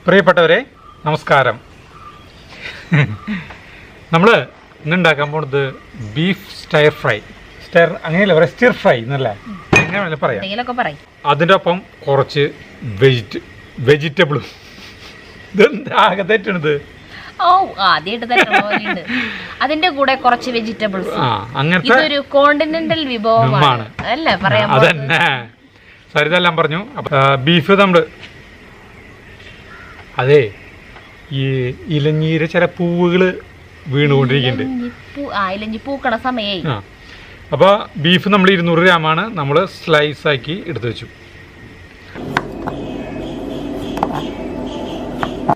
പ്രിയപ്പെട്ടവരെ നമസ്കാരം. നമ്മൾ ഇന്നുണ്ടാക്കാൻ പോകുന്നത് ബീഫ് സ്റ്റയർ ഫ്രൈ. സ്റ്റയർ അങ്ങനെയല്ല പറയാം, സ്റ്റിർ ഫ്രൈ എന്നല്ലേ അങ്ങനെ പറയാം. അതിൻ്റെ ഒപ്പം കുറച്ച് വെജിറ്റബിളും. ഇതെന്താ ആകെ തെറ്റണത്? അതിന്റെ കൂടെ കുറച്ച് വെജിറ്റബിൾസ്. ഇതൊരു കോണ്ടിനെന്റൽ വിഭവമാണ് അല്ലേ പറയാൻ? അതന്നെ സരിതെല്ലാം പറഞ്ഞു. ബീഫ് നമ്മൾ അതെ ഈ ഇലഞ്ഞീര ചില പൂവുകൾ വീണുകൊണ്ടിരിക്കുന്നുണ്ട്. പൂക്കണ സമയമായി. അപ്പോൾ ബീഫ് നമ്മൾ 200 ഗ്രാമാണ് നമ്മൾ സ്ലൈസ് ആക്കി എടുത്തു വെച്ചു.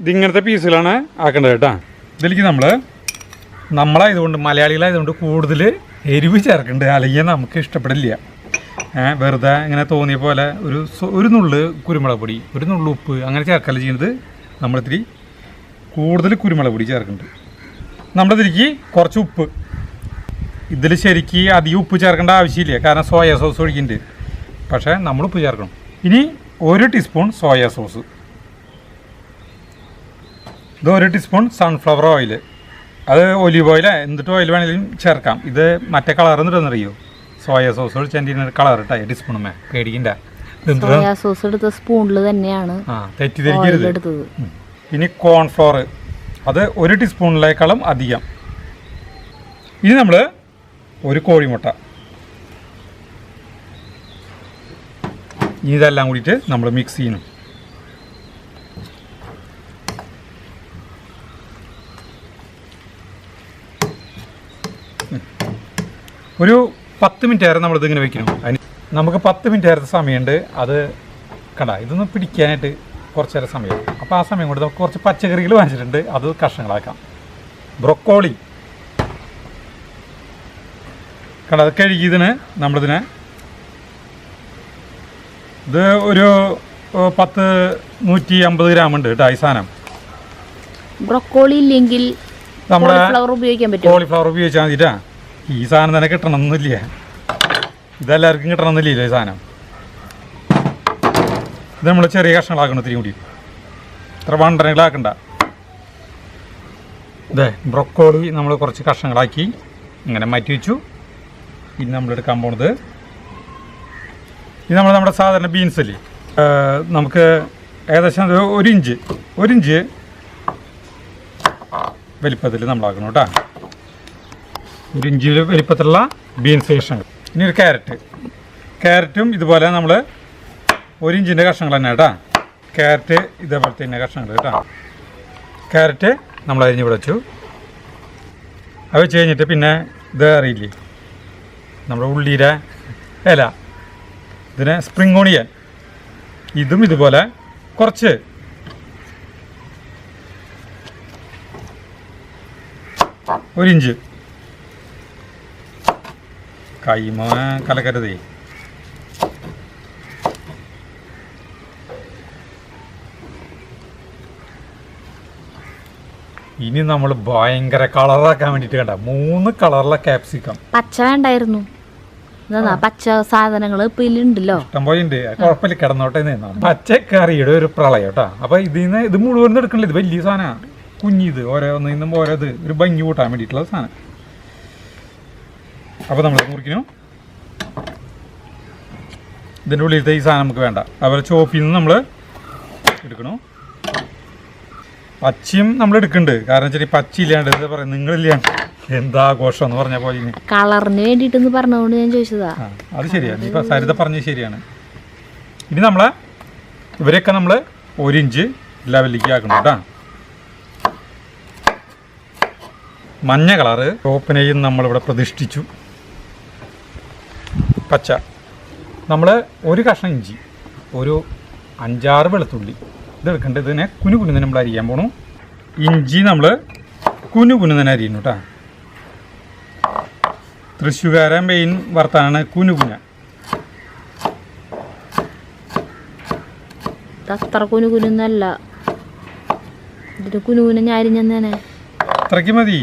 ഇതിങ്ങനത്തെ പീസുകളാണ് ആക്കേണ്ടത് കേട്ടോ. ഇതിലേക്ക് നമ്മളായതുകൊണ്ട് മലയാളികളായതുകൊണ്ട് കൂടുതൽ എരിവ് ചേർക്കുന്നുണ്ട്, അല്ലെങ്കിൽ നമുക്ക് ഇഷ്ടപ്പെടില്ല. വെറുതെ ഇങ്ങനെ തോന്നിയ പോലെ ഒരു നുള്ള് കുരുമുളക് പൊടി, ഒരു നുള്ളു ഉപ്പ് അങ്ങനെ ചേർക്കല്ല ചെയ്യുന്നത്. നമ്മളിത്തിരി കൂടുതൽ കുരുമുളക് പൊടി ചേർക്കുന്നുണ്ട്. നമ്മളിതിലേക്ക് കുറച്ച് ഉപ്പ്. ഇതിൽ ശരിക്ക് അധികം ഉപ്പ് ചേർക്കേണ്ട ആവശ്യമില്ല, കാരണം സോയ സോസ് ഒഴിക്കുന്നുണ്ട്. പക്ഷേ നമ്മൾ ഉപ്പ് ചേർക്കണം. ഇനി 1 ടീസ്പൂൺ സോയ സോസ്, ഇത് 1 ടീസ്പൂൺ സൺഫ്ലവർ ഓയിൽ. അത് ഒലിവ് ഓയിൽ എന്തിട്ട് ഓയിൽ വേണമെങ്കിലും ചേർക്കാം. ഇത് മറ്റേ കളർ എന്നിട്ടെന്നറിയോ? സോയ സോസ് ഒഴിച്ചതിൻ്റെ കളർ ഇട്ടായി ടീസ്പൂണുമേ പേടിക്കണ്ട. സോസ് എടുത്ത സ്പൂണിൽ തന്നെയാണ് തെറ്റിദ്ധരിക്കരുത്. ഇനി കോൺഫ്ലോർ, അത് 1 ടീസ്പൂണിനേക്കാളും അധികം. ഇനി നമ്മൾ ഒരു കോഴിമുട്ട, ഇതെല്ലാം കൂടിയിട്ട് നമ്മൾ മിക്സ് ചെയ്യണം. ഒരു 10 മിനിറ്റ് നേരം നമ്മളിതിങ്ങനെ വെക്കണം. അതിന് നമുക്ക് 10 മിനിറ്റ് നേരത്തെ സമയമുണ്ട്. അത് കണ്ട ഇതൊന്ന് പിടിക്കാനായിട്ട് കുറച്ച് നേരം സമയം. അപ്പോൾ ആ സമയം കൊണ്ട് നമുക്ക് കുറച്ച് പച്ചക്കറികൾ വാങ്ങിച്ചിട്ടുണ്ട്, അത് കഷ്ണങ്ങളാക്കാം. ബ്രൊക്കോളി കണ്ട, അത് കഴുകിയതിന് നമ്മളിതിനെ ഇത് ഒരു 150 ഗ്രാം ഉണ്ട് കേട്ടോ ഈ സാധനം. ബ്രൊക്കോളി ഇല്ലെങ്കിൽ നമ്മുടെ കോളിഫ്ലവർ ഉപയോഗിച്ചാൽ മതിട്ടാ. ഈ സാധനം തന്നെ കിട്ടണമെന്നില്ല, ഇതെല്ലാവർക്കും കിട്ടണമെന്നില്ലല്ലോ ഈ സാധനം. ഇത് നമ്മൾ ചെറിയ കഷ്ണങ്ങളാക്കണം, ഇത്തിരി കൂടി, ഇത്ര വണ്ടനകളാക്കണ്ട. ഇതേ ബ്രൊക്കോളി നമ്മൾ കുറച്ച് കഷ്ണങ്ങളാക്കി ഇങ്ങനെ മാറ്റി വെച്ചു. ഇനി നമ്മളെടുക്കാൻ പോണത് ഇത് നമ്മുടെ സാധാരണ ബീൻസ് അല്ലേ, നമുക്ക് ഏകദേശം 1 ഇഞ്ച് വലിപ്പത്തിൽ നമ്മളാക്കണം കേട്ടോ. 1 ഇഞ്ച് വലിപ്പത്തിലുള്ള ബീൻസ് കഷ്ണങ്ങൾ. ഇനി ഒരു ക്യാരറ്റും ഇതുപോലെ നമ്മൾ 1 ഇഞ്ചിൻ്റെ കഷ്ണങ്ങൾ തന്നെ കേട്ടോ. ക്യാരറ്റ് ഇതേപോലത്തെ തന്നെ കഷ്ണങ്ങൾ കേട്ടോ. ക്യാരറ്റ് നമ്മൾ അരിഞ്ഞ് വെച്ചു. അത് വെച്ച് കഴിഞ്ഞിട്ട് പിന്നെ ഇത് അറിയില്ലേ, നമ്മുടെ ഉള്ളിയുടെ ഇല, ഇതിനെ സ്പ്രിംഗ് ഓണിയൻ, ഇതും ഇതുപോലെ കുറച്ച്. ഒരു ഇഞ്ച് കൈമ കലക്കരുതേ. ഇനി നമ്മൾ ഭയങ്കര കളറാക്കാൻ വേണ്ടിട്ട് കണ്ട 3 കളറിലെ ക്യാപ്സിക്കം. പച്ച വേണ്ടായിരുന്നു, പച്ച സാധനങ്ങൾ ഇപ്പൊ ഇതിലുണ്ടല്ലോ, ഇഷ്ടം പോലെ ഉണ്ട്. കുഴപ്പമില്ല, കിടന്നോട്ടെ. പച്ചക്കറിയുടെ ഒരു പ്രളയം കേട്ടോ. അപ്പൊ ഇത് മുഴുവൻ എടുക്കണില്ല, ഇത് വലിയ സാധനമാണ്. കുഞ്ഞിത് ഓരോന്നിൽ നിന്നും ഓരോത് ഒരു ഭംഗി കൂട്ടാൻ വേണ്ടിയിട്ടുള്ള സാധനം. അപ്പോൾ നമ്മൾ മുറിക്കണം. ഇതിൻ്റെ ഉള്ളിലത്തെ ഈ സാധനം നമുക്ക് വേണ്ട. അതുപോലെ ചോപ്പിൽ നിന്ന് നമ്മൾ എടുക്കണം. പച്ചയും നമ്മൾ എടുക്കുന്നുണ്ട്, കാരണം വെച്ചാൽ പച്ച ഇല്ലാണ്ട് എന്താ പറയുക, നിങ്ങളില്ലാണ്ട് എന്താ ആഘോഷം എന്ന് പറഞ്ഞ പോലെ കളറിന് വേണ്ടിയിട്ടെന്ന് പറഞ്ഞുകൊണ്ട് ഞാൻ ചോദിച്ചതാ. അത് ശരിയാണ്, ഇപ്പം സരിത പറഞ്ഞത് ശരിയാണ്. ഇനി ഇവരെയൊക്കെ നമ്മൾ 1 ഇഞ്ച് ലെവലിലേക്ക് ആക്കണം കേട്ടോ. മഞ്ഞ കളറ് ചോപ്പിനെയും നമ്മളിവിടെ പ്രതിഷ്ഠിച്ചു. പച്ച നമ്മൾ 1 കഷ്ണം ഇഞ്ചി, ഒരു 5-6 വെളുത്തുള്ളി ഇതെടുക്കേണ്ടത്. ഇതിനെ കുനു തന്നെ നമ്മൾ അരിയാൻ പോകണം. ഇഞ്ചി നമ്മൾ കുനു തന്നെ അരിയുന്നു കേട്ടോ. തൃശ്ശൂകാരൻ മെയിൻ വർത്താനാണ് കുനുകുന. അത്ര കുനുകുനല്ല, ഇതിന് കുനുകുന ഞാൻ അരിഞ്ഞേ അത്രയ്ക്ക് മതി.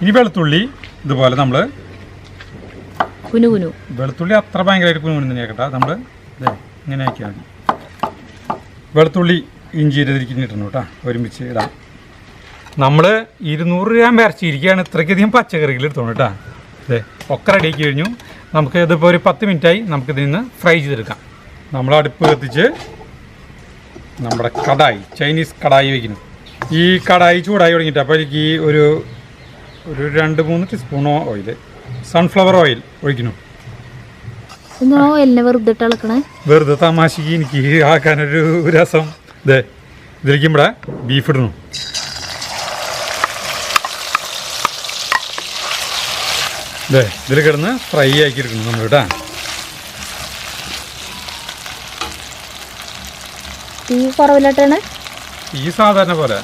ഇനി വെളുത്തുള്ളി ഇതുപോലെ നമ്മൾ കുനുകുനു. വെളുത്തുള്ളി അത്ര ഭയങ്കരമായിട്ട് കുനുകുനു തന്നെ കേട്ടോ. നമ്മൾ ഇങ്ങനെ ആക്കിയാൽ മതി. വെളുത്തുള്ളി ഇഞ്ചി ഇട്ടിരുന്നു കേട്ടോ, ഒരുമിച്ച് ഇടാം. നമ്മൾ 200 ഗ്രാം ഇറച്ചിയിരിക്കുകയാണ്, ഇത്രയ്ക്കധികം പച്ചക്കറികൾ എടുത്തോളൂ കേട്ടോ. അതെ, ഒക്കെ റെഡിയാക്കി കഴിഞ്ഞു. നമുക്ക് ഇതിപ്പോൾ ഒരു 10 മിനിറ്റായി നമുക്കിതിൽ നിന്ന് ഫ്രൈ ചെയ്തെടുക്കാം. നമ്മൾ അടുപ്പ് കത്തിച്ച് നമ്മുടെ കടായി, ചൈനീസ് കടായി വയ്ക്കുന്നു. ഈ കടായി ചൂടായി തുടങ്ങിയിട്ട് അപ്പോൾ എനിക്ക് ഒരു 2-3 ടീസ്പൂൺ ഓയിൽ, സൺഫ്ലവർ ഓയിൽ ഒഴിക്കുന്നു. വെറുതെ തമാശക്ക് എനിക്ക് ആക്കാനൊരു രസം. ഇതേ ഇതിലേക്ക് ഇവിടെ ബീഫ് ഇടുന്നു. ഇതേ ഇതിൽ കിടന്ന് ഫ്രൈ ആക്കി എടുക്കുന്നു നമ്മൾ കേട്ടാ. തീ കുറവില്ലാട്ടാണ്, തീ സാധാരണ പോലെ,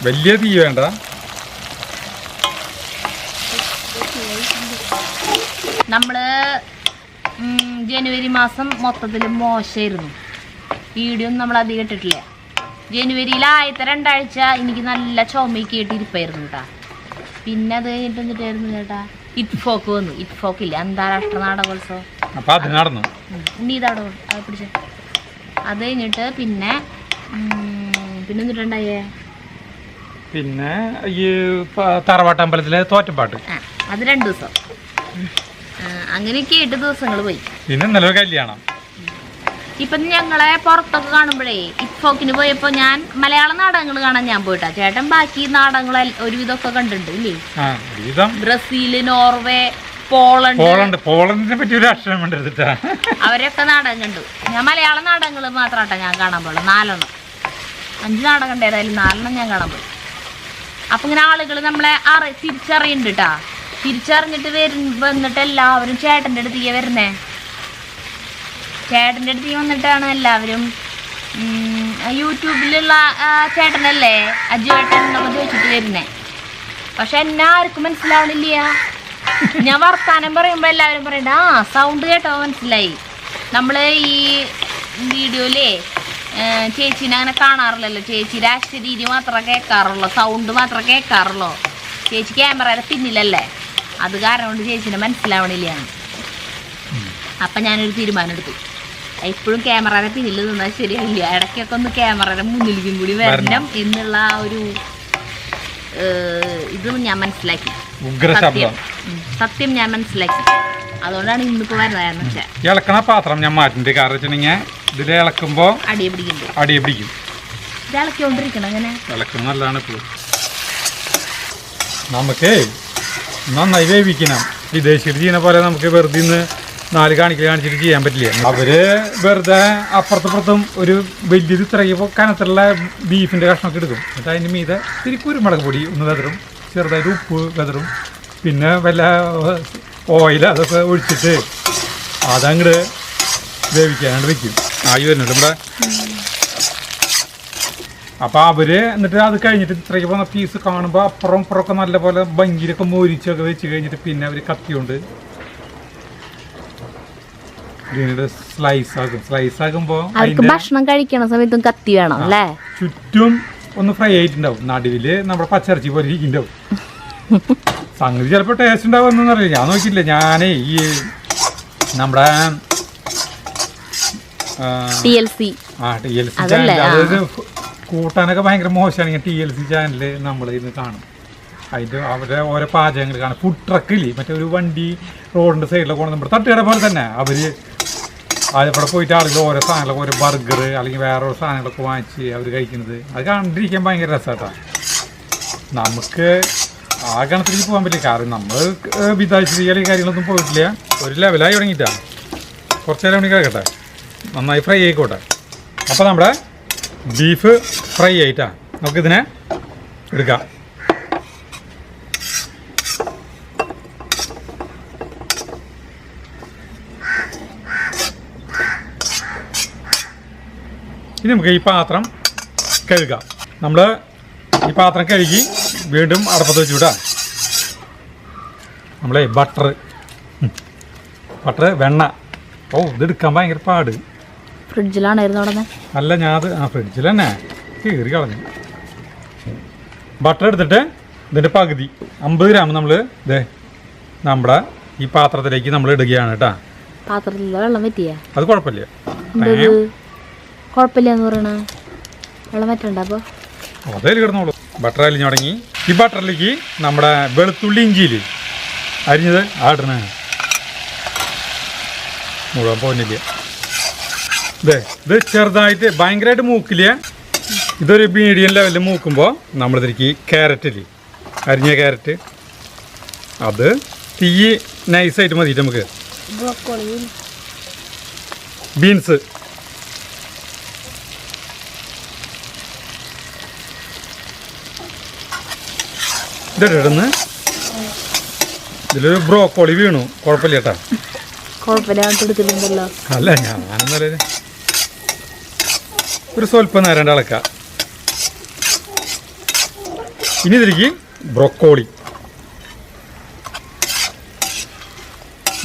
വലിയ തീ വേണ്ട. നമ്മള് ജനുവരി മാസം മൊത്തത്തിൽ മോശമായിരുന്നു, വീഡിയോ ഒന്നും നമ്മൾ അധികം ഇട്ടിട്ടില്ല. ജനുവരിയിൽ ആദ്യത്തെ 2 ആഴ്ച എനിക്ക് നല്ല ചുമയൊക്കെ ആയിട്ട് ഇരിപ്പായിരുന്നു കേട്ടാ. പിന്നെ അത് കഴിഞ്ഞിട്ട് എന്നിട്ടായിരുന്നു ചേട്ടാ ഇറ്റ്ഫോക്ക് വന്നു. ഇറ്റ്ഫോക്ക് ഇല്ല, അന്താരാഷ്ട്ര നാടകോത്സവം. ഇനി ഇതവിടെ പിടിച്ച അത് കഴിഞ്ഞിട്ട് പിന്നെ എന്നിട്ടുണ്ടായേ, പിന്നെ ഈ തറവാട്ടമ്പലത്തിലെ തോറ്റപ്പാട്ട്, അത് 2 ദിവസം. അങ്ങനെയൊക്കെ 8 ദിവസങ്ങൾ പോയി. പിന്നെ ഇന്നലെ കല്യാണം. ഇപ്പൊ ഞങ്ങളെ പുറത്തൊക്കെ കാണുമ്പോഴേ ഇറ്റ്ഫോക്കിന് പോയപ്പോ ഞാൻ മലയാള നാടകങ്ങൾ കാണാൻ ഞാൻ പോയിട്ടാ. ചേട്ടൻ ബാക്കി നാടകങ്ങൾ ഒരുവിധമൊക്കെ കണ്ടിട്ടുണ്ട് ഇല്ലേ? ബ്രസീല്, നോർവേ, പോളണ്ടിനെ പറ്റി ഒരു അക്ഷരം വേണ്ട, അവരൊക്കെ നാടകം കണ്ടു. ഞാൻ മലയാള നാടകങ്ങൾ മാത്രാട്ടാ ഞാൻ കാണാൻ പോയുള്ളൂ. 4 5 നാടകം ഉണ്ട്, ഏതായാലും 4 ഞാൻ കാണാൻ പോയി. അപ്പൊ ഇങ്ങനെ ആളുകൾ നമ്മളെ തിരിച്ചറിയുന്നുണ്ട് കേട്ടാ. തിരിച്ചറിഞ്ഞിട്ട് വന്നിട്ട് എല്ലാവരും ചേട്ടൻ്റെ അടുത്തേക്ക് വരുന്നേ. ചേട്ടൻ്റെ അടുത്തേക്ക് വന്നിട്ടാണ് എല്ലാവരും യൂട്യൂബിലുള്ള ചേട്ടനല്ലേ അജുവേട്ടൻ എന്നൊക്കെ ചോദിച്ചിട്ട് വരുന്നേ. പക്ഷെ എന്നെ ആർക്കും മനസ്സിലാവണില്ല. ഞാൻ വർത്താനം പറയുമ്പോൾ എല്ലാവരും പറയണ്ട സൗണ്ട് കേട്ടോ മനസ്സിലായി. നമ്മൾ ഈ വീഡിയോയിലേ ചേച്ചീനെ അങ്ങനെ കാണാറില്ലല്ലോ. ചേച്ചി രാഷ്ട്രീയ മാത്രമേ കേൾക്കാറുള്ളൂ, സൗണ്ട് മാത്രമേ കേൾക്കാറുള്ളൂ. ചേച്ചി ക്യാമറയുടെ പിന്നിലല്ലേ, അത് കാരണം കൊണ്ട് ചേച്ചീനെ മനസ്സിലാവണില്ല. അപ്പം ഞാനൊരു തീരുമാനം എടുത്തു, എപ്പോഴും ക്യാമറയുടെ പിന്നിൽ നിന്നാൽ ശരിയാവില്ല, ഇടയ്ക്കൊക്കെ ഒന്ന് ക്യാമറയുടെ മുന്നിലേക്കും കൂടി വരണം എന്നുള്ള ഒരു ഇത് ഞാൻ മനസ്സിലാക്കി. സത്യം ഞാൻ മനസ്സിലാക്കി. അതുകൊണ്ടാണ് ഇന്നിപ്പോ വരുന്നത്. ഇളക്കണ പാത്രം ഞാൻ മാറ്റിണ്ട്, കാരണം വെച്ചിട്ടുണ്ടെങ്കിൽ ഇതിൽ ഇളക്കുമ്പോ അടിയെ പിടിക്കും. ഇത് ഇളക്കിക്കൊണ്ടിരിക്കണം. അങ്ങനെ ഇളക്കുന്നത് നല്ലതാണ്. ഇപ്പോൾ നമുക്ക് നന്നായി വേവിക്കണം. വിദേശികൾ ചെയ്യുന്ന പോലെ നമുക്ക് വെറുതെ ഇന്ന് 4 കാണിച്ചിട്ട് ചെയ്യാൻ പറ്റില്ല. അവര് വെറുതെ അപ്പുറത്തും ഒരു വലിയൊരു ഇത്രയും കനത്തുള്ള ബീഫിന്റെ കഷ്ണമൊക്കെ എടുക്കും. എന്നിട്ട് അതിന് മീതെ ഇത്തിരി കുരുമുളക് പൊടി ഒന്ന് വെതറും, ചെറുതായിട്ട് ഉപ്പ് വെതറും, പിന്നെ വല്ല ഓയിൽ അതൊക്കെ ഒഴിച്ചിട്ട് അതങ്ങോട്ട് വേവിക്കാനായിട്ട് വെക്കും. ആയി വരുന്നുണ്ട് നമ്മുടെ. അപ്പോൾ അവര് എന്നിട്ട് അത് കഴിഞ്ഞിട്ട് ഇത്രയ്ക്ക് പോകുന്ന പീസ് കാണുമ്പോൾ അപ്പുറം ഇപ്പുറമൊക്കെ നല്ലപോലെ ഭംഗിയിലൊക്കെ മോരിച്ചൊക്കെ വെച്ച് കഴിഞ്ഞിട്ട് പിന്നെ അവർ കത്തിയോണ്ട് സ്ലൈസ് ആകുമ്പോൾ ഭക്ഷണം കഴിക്കണ സമയത്തും കത്തി വേണം അല്ലേ. ചുറ്റും ഒന്ന് ഫ്രൈ ആയിട്ടുണ്ടാവും, നടുവില് നമ്മുടെ പച്ചറച്ചി പോലെ ഇരിക്കുന്നുണ്ടാവും. സംഗതി ചിലപ്പോൾ ടേസ്റ്റ് ഉണ്ടാവുമെന്നൊന്നും അറിയില്ല, ഞാൻ നോക്കിയില്ല. ഞാനേ ഈ നമ്മുടെ TLC അതായത് കൂട്ടാനൊക്കെ ഭയങ്കര മോശമാണ്. TLC ചാനല് നമ്മൾ ഇന്ന് കാണും. അതിൻ്റെ അവരുടെ ഓരോ പാചകങ്ങൾ കാണാം. ഫുഡ് ട്രക്കില്ലേ, മറ്റേ ഒരു വണ്ടി റോഡിൻ്റെ സൈഡിലൊക്കെ കൊണ്ട് നമ്മുടെ തട്ടുകട പോലെ തന്നെ അവർ അവിടെ പോയിട്ട് ആളുകൾ ഓരോ സാധനങ്ങളൊക്കെ, ഓരോ ബർഗർ അല്ലെങ്കിൽ വേറെ ഓരോ സാധനങ്ങളൊക്കെ വാങ്ങിച്ച് അവർ കഴിക്കുന്നത്, അത് കണ്ടിരിക്കാൻ ഭയങ്കര രസമായിട്ടാണ്. നമുക്ക് ആ ഗണത്തിലേക്ക് പോകാൻ പറ്റില്ല, കാരണം നമ്മൾ വിദേശികൾ കാര്യങ്ങളൊന്നും പോയിട്ടില്ല. ഒരു ലെവലായി തുടങ്ങിയിട്ടാണ്. കുറച്ച് നേരം വേണമെങ്കിൽ കേട്ടെ, നന്നായി ഫ്രൈ ആയിക്കോട്ടെ. അപ്പോൾ നമ്മുടെ ബീഫ് ഫ്രൈ ആയിട്ടാണ്, നമുക്കിതിനെ എടുക്കാം. ഇനി നമുക്ക് ഈ പാത്രം കഴുകാം. നമ്മൾ ഈ പാത്രം കഴുകി വീണ്ടും അടപ്പത്ത് വെച്ച് വിടാം. നമ്മളെ ബട്ടർ വെണ്ണ, ഇതെടുക്കാൻ ഭയങ്കര പാട്. ഫ്രിഡ്ജിലാണായിരുന്നു അല്ല, ഞാൻ അത് ഫ്രിഡ്ജിൽ തന്നെ കീറി കളഞ്ഞു. ബട്ടർ എടുത്തിട്ട് ഇതിൻ്റെ പകുതി 50 ഗ്രാം നമ്മൾ നമ്മുടെ ഈ പാത്രത്തിലേക്ക് നമ്മൾ ഇടുകയാണ് കേട്ടോ. പാത്രത്തിലെ വെള്ളം പറ്റിയ അത് കുഴപ്പമില്ല. കുഴപ്പമില്ലെന്ന് പറയണ വെള്ളം പറ്റണ്ട അപ്പോൾ അതേല് കിടന്നോളൂ. ബട്ടർ അലിഞ്ഞു തുടങ്ങി. ഈ ബട്ടറിലേക്ക് നമ്മുടെ വെളുത്തുള്ളി ഇഞ്ചിയിൽ അരിഞ്ഞത് ആടണ മുഴുവൻ പോകുന്നില്ല. ഇത് ചെറുതായിട്ട് ഭയങ്കരമായിട്ട് മൂക്കില്ല. ഇതൊരു മീഡിയം ലെവലിൽ മൂക്കുമ്പോൾ നമ്മളിതിലേക്ക് ക്യാരറ്റില്ലേ, അരിഞ്ഞ ക്യാരറ്റ്, അത് തീ നൈസായിട്ട് മതി. നമുക്ക് ബീൻസ്, ഇടന്ന് ഇതിലൊരു ബ്രോക്കോളി വീണു. കുഴപ്പമില്ല കേട്ടാ. അല്ല ഞാനെന്നല്ലേ ഒരു സ്വല്പം നേരം ഇളക്കാം. ഇനി ഇതിലേക്ക് ബ്രോക്കോളി.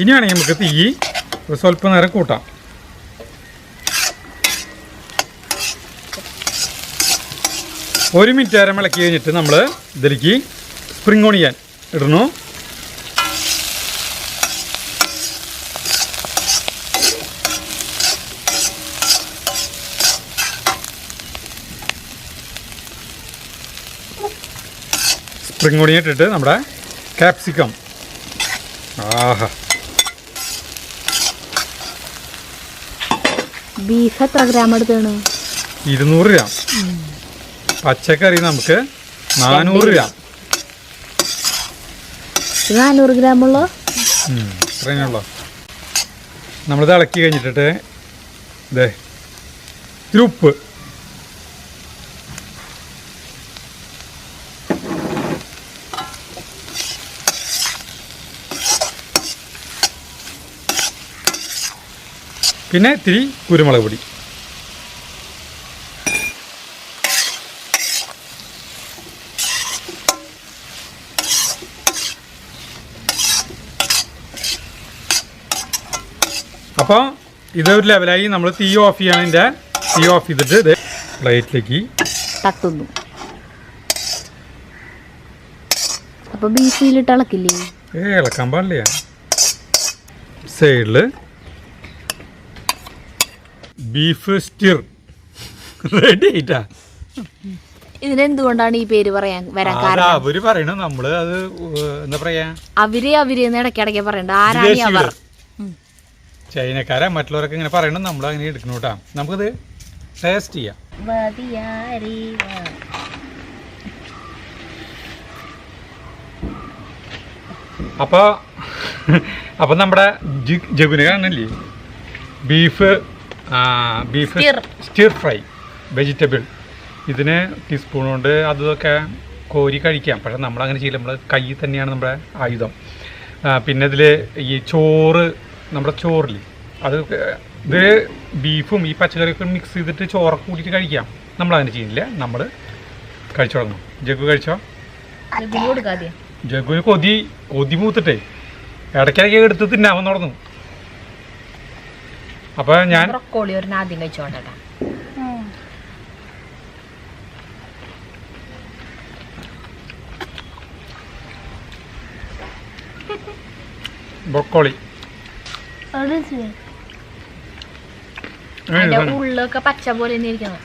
ഇനി വേണമെങ്കിൽ നമുക്ക് തീ ഒരു സ്വല്പം നേരം കൂട്ടാം. ഒരു മിനിറ്റ് നേരം ഇളക്കി കഴിഞ്ഞിട്ട് നമ്മൾ ഇതിലേക്ക് സ്പ്രിംഗ് ഓണിയൻ ഇടണു. സ്പ്രിംഗ് ഓണിയൻ ഇട്ടിട്ട് നമ്മുടെ ക്യാപ്സിക്കം. ആഹാ, ബീഫ് എത്ര ഗ്രാം എടുത്താണ്? 200 ഗ്രാം. പച്ചക്കറി നമുക്ക് 400 ഗ്രാം. 400 ഗ്രാമുള്ളൂ. ഇത്രയുള്ളൂ. നമ്മളിത് ഇളക്കി കഴിഞ്ഞിട്ട് ഇതേ ഇത്തിരി ഉപ്പ്, പിന്നെ ഇത്തിരി കുരുമുളക് പൊടി. അപ്പോൾ ഇതൊരു ലെവലായി. നമ്മൾ തീ ഓഫ് ചെയ്യണതിൻ്റെ തീ ഓഫ് ചെയ്തിട്ട് ഇത് പ്ലേറ്റിലേക്ക് തട്ടുന്നു. അപ്പോൾ ബീഫിലിട്ട് ഇളക്കില്ലേ? ഇളക്കാൻ പാടില്ല. സൈഡിൽ ബീഫ് സ്റ്റിർ റെഡി ആയിട്ടാ. ഇതിനെന്തുകൊണ്ടാണ് ഈ പേര് പറയാൻ വരാൻ കാരണം? അവര് പറയണ നമ്മള് അത് എന്താ പറയാ, അവര് ഇടയ്ക്കിടയ്ക്ക് പറയണ്ട. ആരാണ് അവർ? ചൈനക്കാരാ മറ്റുള്ളവരൊക്കെ ഇങ്ങനെ പറയണം, നമ്മൾ അങ്ങനെ എടുക്കണം കേട്ടാ. നമുക്കിത് ടേസ്റ്റ് ചെയ്യാം. അപ്പൊ നമ്മുടെ ജഗുന കാണണില്ലേ, ബീഫ് സ്റ്റിർ ഫ്രൈ വെജിറ്റബിൾ. ഇതിന് ടീസ്പൂൺ കൊണ്ട് അതൊക്കെ കോരി കഴിക്കാം. പക്ഷെ നമ്മളങ്ങനെ ചെയ്യില്ല, നമ്മൾ കൈ തന്നെയാണ് നമ്മുടെ ആയുധം. പിന്നെ ഇതിൽ ഈ ചോറ്, നമ്മുടെ ചോറിൽ അത് ഇത് ബീഫും ഈ പച്ചക്കറിയൊക്കെ മിക്സ് ചെയ്തിട്ട് ചോറൊക്കെ കൂട്ടിയിട്ട് കഴിക്കാം. നമ്മളങ്ങനെ ചെയ്യുന്നില്ല, നമ്മൾ കഴിച്ചു തുടങ്ങും. ജഗു കഴിച്ചോ? ജഗുവിന് കൊതി മൂത്തിട്ടേ ഇടയ്ക്കിടയ്ക്ക് എടുത്ത് തിന്നാൻ തുടങ്ങും. അപ്പൊ ഞാൻ ആദ്യം കഴിച്ചോട്ടെ. ബ്രൊക്കോളി ഉള്ളൊക്കെ പച്ച പോലെ ഇരിക്കണം.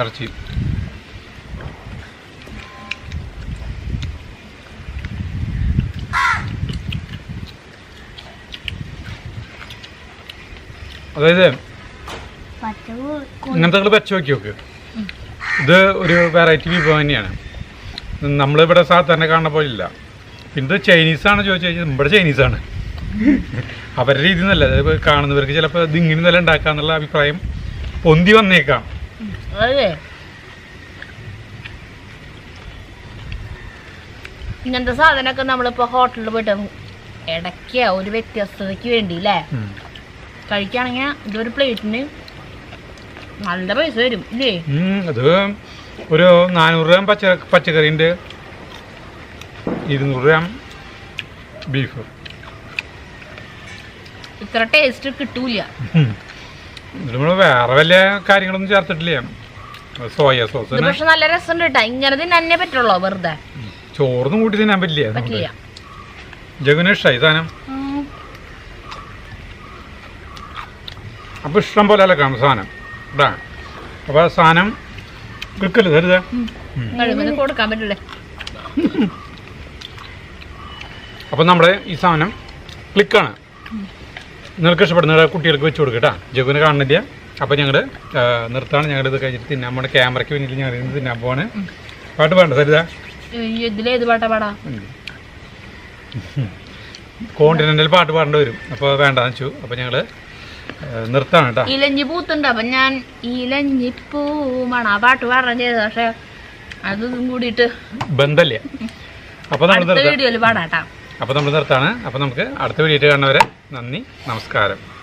ഇറച്ചി അതായത് ഇങ്ങനത്തെ വെച്ച് നോക്കി നോക്ക്. ഇത് ഒരു വെറൈറ്റി വിഭവം തന്നെയാണ്. നമ്മളിവിടെ സാധാരണ കാണുന്ന പോലെ ഇല്ല. പിന്നെ ഇത് ചൈനീസാണ് ചോദിച്ചു കഴിഞ്ഞാൽ ഇവിടെ ചൈനീസാണ്. അവരുടെ രീതി എന്നല്ല, അതായത് കാണുന്നവർക്ക് ചിലപ്പോൾ ഇത് ഇങ്ങനെ നല്ല ഉണ്ടാക്കാന്നുള്ള അഭിപ്രായം പൊന്തി വന്നേക്കാം. ഇങ്ങനത്തെ സാധനമൊക്കെ നമ്മളിപ്പോ ഹോട്ടലിൽ പോയിട്ട് ഇടയ്ക്ക് ഒരു വ്യത്യസ്തതയ്ക്ക് വേണ്ടി അല്ലേ കഴിക്കുകയാണെങ്കിൽ ഇതൊരു പ്ലേറ്റിന് നല്ല പൈസ വരും ഇല്ലേ? അത് ഒരു 400 ഗ്രാം പച്ചക്കറിൻ്റെ 200 ഗ്രാം ബീഫ്. ഇത്ര ടേസ്റ്റ് കിട്ടൂല. നമ്മൾ വേറെ വലിയ കാര്യങ്ങളൊന്നും ചേർത്തിട്ടില്ല. സോയ സോസ് പക്ഷെ നല്ല രസം കേട്ടാ. ഇങ്ങനെ തിന്നെ പറ്റുള്ളൂ, വെറുതെ ചോറൊന്നും കൂട്ടി തിന്നാൻ പറ്റില്ല. ജഗുന ഇഷ്ടായി സാധനം. അപ്പോൾ ഇഷ്ടം പോലെ അലക്കാം സാധനം കേട്ടാ. അപ്പോൾ ആ സാധനം ക്ലിക്കല്ലേ തരുതേ. കഴിയുമ്പോൾ കൊടുക്കാൻ പറ്റില്ലേ? അപ്പോൾ നമ്മുടെ ഈ സാധനം ക്ലിക്കാണ്. നിങ്ങൾക്ക് ഇഷ്ടപ്പെടുന്ന കുട്ടികൾക്ക് വെച്ച് കൊടുക്കുക കേട്ടോ. ജഗുവിനെ കാണുന്നില്ല. അപ്പോൾ ഞങ്ങൾ നിർത്താണ്. ഞങ്ങളിത് കഴിഞ്ഞിട്ട് തിന്നാൻ പോണ ക്യാമറയ്ക്ക് പിന്നിൽ ഞങ്ങൾ ഇന്ന് തിന്നാൻ പോവാണ്. പാട്ട് പാടണ്ട സരിത? ഇതിലേത് പാട്ടാ പാടാ? കോണ്ടിനെന്റൽ പാട്ട് പാടേണ്ടി വരും. അപ്പോൾ വേണ്ടാന്ന് വെച്ചു. അപ്പോൾ ഞങ്ങൾ നിർത്താണ് കേട്ടോ. ഇലഞ്ഞി പൂത്തുണ്ട്. അപ്പം ഞാൻ ഇലഞ്ഞിപ്പൂമാണ് ആ പാട്ട് പാടാൻ ചെയ്തത്. പക്ഷെ അതും കൂടിയിട്ട് ബന്ധമില്ല. അപ്പോൾ നമ്മൾ വീഡിയോയിൽ പാടാട്ടാ. അപ്പോൾ നമ്മൾ നിർത്താണ്. അപ്പോൾ നമുക്ക് അടുത്ത വീഡിയോ കാണുന്നവരെ നന്ദി, നമസ്കാരം.